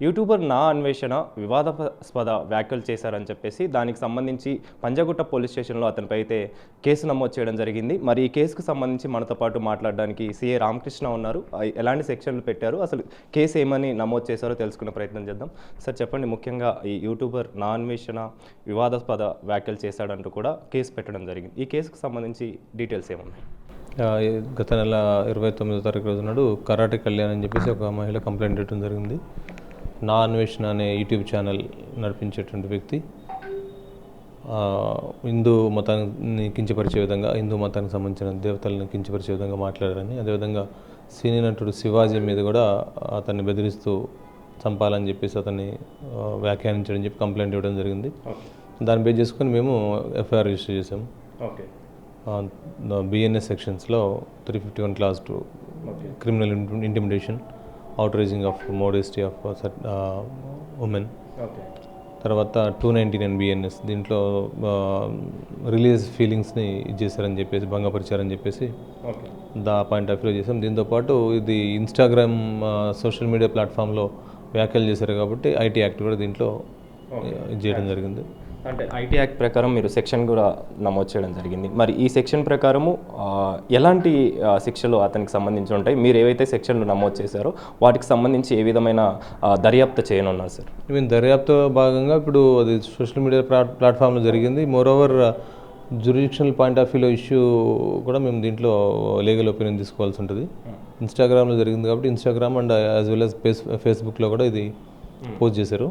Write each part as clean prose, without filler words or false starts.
YouTuber నా అన్వేషణ వివాదాస్పద వ్యాఖ్యలు చేశారని చెప్పేసి దానికి సంబంధించి పంజాగుట్ట పోలీస్ స్టేషన్లో అతనిపై అయితే కేసు నమోదు చేయడం జరిగింది. మరి ఈ కేసుకు సంబంధించి మనతో పాటు మాట్లాడడానికి సిఏ రామకృష్ణ ఉన్నారు. ఎలాంటి సెక్షన్లు పెట్టారు, అసలు కేసు ఏమని నమోదు చేశారో తెలుసుకునే ప్రయత్నం చేద్దాం. సార్ చెప్పండి, ముఖ్యంగా ఈ యూట్యూబర్ నా అన్వేషణ వివాదాస్పద వ్యాఖ్యలు చేశాడంటూ కూడా కేసు పెట్టడం జరిగింది. ఈ కేసుకు సంబంధించి డీటెయిల్స్ ఏమున్నాయి? గత నెల 29వ తారీఖు రోజు నాడు కరాటే కళ్యాణ్ అని చెప్పేసి ఒక మహిళ కంప్లైంట్ ఇవ్వడం జరిగింది. నా అన్వేషణ అనే యూట్యూబ్ ఛానల్ నడిపించేటువంటి వ్యక్తి హిందూ మతాన్ని కించపరిచే విధంగా, హిందూ మతానికి సంబంధించిన దేవతలను కించపరిచే విధంగా మాట్లాడారని, అదేవిధంగా సినీ నటుడు శివాజీ మీద కూడా అతన్ని బెదిరిస్తూ చంపాలని చెప్పేసి అతన్ని వ్యాఖ్యానించడం చెప్పి కంప్లైంట్ ఇవ్వడం జరిగింది. దాన్ని బేస్ చేసుకొని మేము ఎఫ్ఐఆర్ రిజిస్టర్ చేసాము. బిఎన్ఎస్ సెక్షన్స్లో 351 clause 2 criminal intimidation, outraging of modesty of women, తర్వాత 299 బిఎన్ఎస్ దీంట్లో రిలీజియస్ ఫీలింగ్స్ని చేశారని చెప్పేసి, భంగపరిచారని చెప్పేసి పాయింట్ ఆఫ్ వ్యూ చేసాం. దీంతోపాటు ఇది ఇన్స్టాగ్రామ్ సోషల్ మీడియా ప్లాట్ఫామ్లో వ్యాఖ్యలు చేశారు కాబట్టి ఐటీ యాక్ట్ కూడా దీంట్లో చేయడం జరిగింది. అంటే ఐటీ యాక్ట్ ప్రకారం మీరు సెక్షన్ కూడా నమోదు చేయడం జరిగింది. మరి ఈ సెక్షన్ ప్రకారము ఎలాంటి శిక్షలు అతనికి సంబంధించి ఉంటాయి? మీరు ఏవైతే సెక్షన్లు నమోదు చేశారో వాటికి సంబంధించి ఏ విధమైన దర్యాప్తు చేయనున్నారు సార్? దర్యాప్తు భాగంగా ఇప్పుడు అది సోషల్ మీడియా ప్లాట్ఫామ్లో జరిగింది. మోరోవర్ జ్యురిడిక్షనల్ పాయింట్ ఆఫ్ వ్యూలో ఇష్యూ కూడా మేము దీంట్లో లీగల్ ఒపీనియన్ తీసుకోవాల్సి ఉంటుంది. ఇన్స్టాగ్రామ్లో జరిగింది కాబట్టి Instagram and as well as ఫేస్బుక్లో కూడా ఇది పోస్ట్ చేశారు.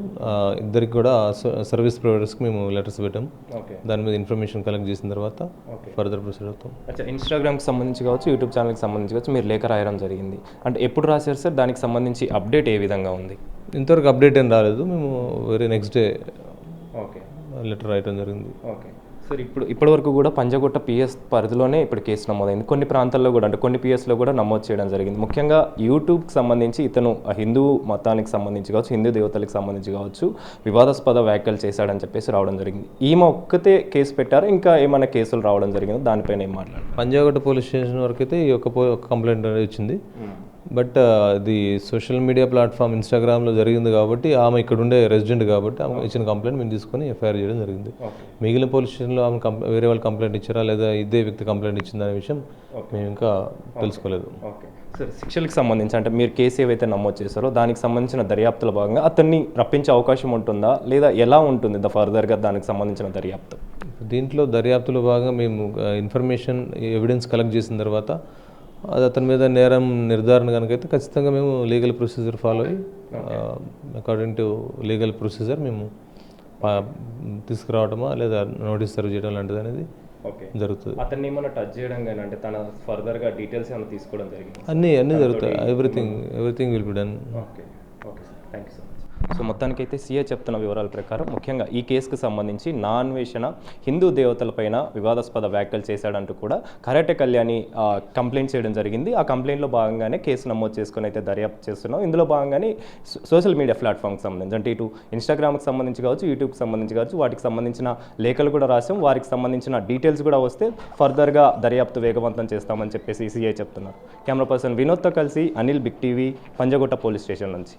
ఇద్దరికి కూడా సర్వీస్ ప్రొవైడర్స్కి మేము లెటర్స్ పెట్టాం. దాని మీద ఇన్ఫర్మేషన్ కలెక్ట్ చేసిన తర్వాత ఫర్దర్ ప్రొసీడ్ అవుతాం. ఇన్స్టాగ్రామ్కి సంబంధించి కావచ్చు, యూట్యూబ్ ఛానల్కి సంబంధించి కావచ్చు, మీరు లేఖ రాయడం జరిగింది. అంటే ఎప్పుడు రాశారు సార్? దానికి సంబంధించి అప్డేట్ ఏ విధంగా ఉంది? ఇంతవరకు అప్డేట్ ఏం రాలేదు. మేము వెరీ నెక్స్ట్ డే లెటర్ రాయడం జరిగింది. సార్ ఇప్పటివరకు కూడా పంజాగుట్ట పిఎస్ పరిధిలోనే ఇప్పుడు కేసు నమోదైంది. కొన్ని ప్రాంతాల్లో కూడా, అంటే కొన్ని పిఎస్లో కూడా నమోదు చేయడం జరిగింది. ముఖ్యంగా యూట్యూబ్కి సంబంధించి ఇతను హిందూ మతానికి సంబంధించి కావచ్చు, హిందూ దేవతలకు సంబంధించి కావచ్చు, వివాదాస్పద వ్యాఖ్యలు చేశాడని చెప్పేసి రావడం జరిగింది. ఈమె ఒక్కతే కేసు పెట్టారా, ఇంకా ఏమైనా కేసులు రావడం జరిగిందో దానిపైన ఏం మాట్లాడారు? పంజాగుట్ట పోలీస్ స్టేషన్ వరకు అయితే ఈ ఒక కంప్లైంట్ అనేది వచ్చింది. బట్ ఇది సోషల్ మీడియా ప్లాట్ఫామ్ ఇన్స్టాగ్రామ్లో జరిగింది కాబట్టి ఆమె ఇక్కడ ఉండే రెసిడెంట్ కాబట్టి ఆమె ఇచ్చిన కంప్లైంట్ మేము తీసుకొని ఎఫ్ఐఆర్ చేయడం జరిగింది. మిగిలిన పోలీస్ స్టేషన్లో ఆమె వేరే వాళ్ళు కంప్లైంట్ ఇచ్చారా లేదా ఇదే వ్యక్తి కంప్లైంట్ ఇచ్చిందనే విషయం మేము ఇంకా తెలుసుకోలేదు. సార్ శిక్షలకు సంబంధించి, అంటే మీరు కేసు ఏవైతే నమోదు చేశారో దానికి సంబంధించిన దర్యాప్తుల భాగంగా అతన్ని రప్పించే అవకాశం ఉంటుందా, లేదా ఎలా ఉంటుంది ఫర్దర్గా దానికి సంబంధించిన దర్యాప్తు? దీంట్లో దర్యాప్తులో భాగంగా మేము ఇన్ఫర్మేషన్, ఎవిడెన్స్ కలెక్ట్ చేసిన తర్వాత అది అతని మీద నేరం నిర్ధారణ కనుకైతే ఖచ్చితంగా మేము లీగల్ ప్రొసీజర్ ఫాలో అయ్యి అకార్డింగ్ టు లీగల్ ప్రొసీజర్ మేము తీసుకురావడమా లేదా నోటీస్ సర్వ్ చేయడం లాంటిది అనేది జరుగుతుంది. అతన్ని ఏమైనా టచ్ చేయడం కానీ, అంటే తన ఫర్దర్గా డీటెయిల్స్ ఏమైనా తీసుకోవడం జరిగింది? అన్నీ జరుగుతాయి. Everything will be done. Okay sir, thank you so much. So మొత్తానికైతే సీఏ చెప్తున్న వివరాల ప్రకారం ముఖ్యంగా ఈ కేసుకు సంబంధించి నా అన్వేషణ హిందూ దేవతలపైన వివాదాస్పద వ్యాఖ్యలు చేశాడంటూ కూడా కరాటే కళ్యాణి కంప్లైంట్ చేయడం జరిగింది. ఆ కంప్లైంట్లో భాగంగానే కేసు నమోదు చేసుకుని అయితే దర్యాప్తు చేస్తున్నాం. ఇందులో భాగంగానే సోషల్ మీడియా ప్లాట్ఫామ్కి సంబంధించి, అంటే ఇటు ఇన్స్టాగ్రామ్కి సంబంధించి కావచ్చు, యూట్యూబ్కి సంబంధించి కావచ్చు, వాటికి సంబంధించిన లేఖలు కూడా రాసాం. వారికి సంబంధించిన డీటెయిల్స్ కూడా వస్తే ఫర్దర్గా దర్యాప్తు వేగవంతం చేస్తామని చెప్పేసి సీఐ చెప్తున్నారు. కెమెరా పర్సన్ వినోద్తో కలిసి Anil, big TV, Panjagutta police station నుంచి.